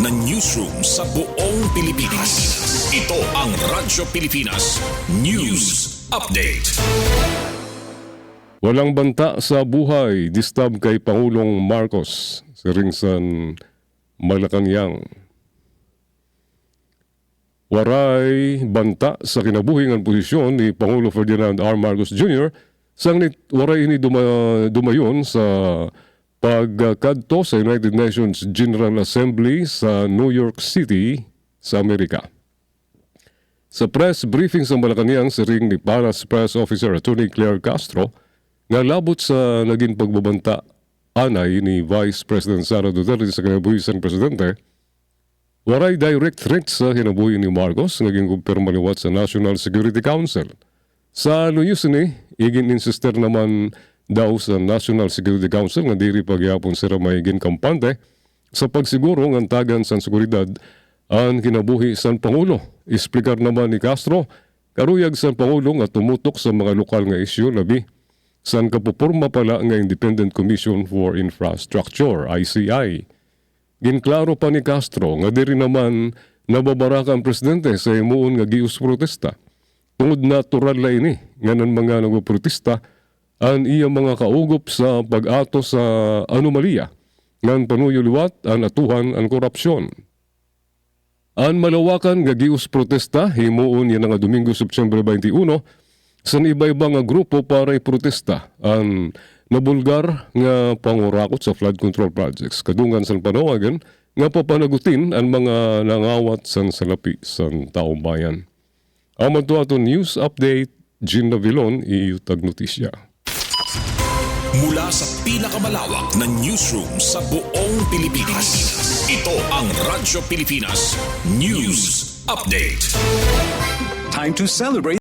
na newsroom sa buong Pilipinas. Ito ang Radyo Pilipinas News Update. Walang banta sa buhay, distab kay Pangulong Marcos sa Ringsan, Malacanang. Waray banta sa kinabuhi ng posisyon ni Pangulo Ferdinand R. Marcos Jr. Sanglit waray ini dumayon sa pagkadto sa United Nations General Assembly sa New York City sa Amerika. Sa press briefing sa Malacanang, siring ni Paras Press Officer Atty. Claire Castro, nga labot sa naging pagbabanta anay ni Vice President Sara Duterte sa kinabuhisan presidente, waray direct threat sa kinabuhi ni Marcos, naging kumpirma liwat sa National Security Council. Sa luyos ni, igin-insister naman daw sa National Security Council nga diri pagyapon sila maigin kampante sa pagsiguro ng tagan sa seguridad ang kinabuhi sa Pangulo. Isplikar naman ni Castro, karuyag sa Pangulo nga tumutok sa mga lokal nga isyu labi san kapupurma pala nga Independent Commission for Infrastructure, ICI. Ginklaro pa ni Castro nga diri naman nababarakan presidente sa imuon nga gius protesta. Tungod natural la ini nga ng mga nagprotesta ang iya mga kaugop sa pag-ato sa anomalya ngan panuyo liwat ang atuhan ang korupsyon. Ang malawakan nga gius protesta himuon yan nga Domingo, September 21 sa iba-iba nga grupo para iprotesta ang nabulgar nga pangurakot sa flood control projects. Kadungan sa panawagan nga papanagutin ang mga nangawat sa salapi sa taong bayan. Aman to ato news update, Gina Vilon, iutag notisya. Mula sa pinakamalawak na newsroom sa buong Pilipinas, ito ang Radyo Pilipinas News Update. Time to celebrate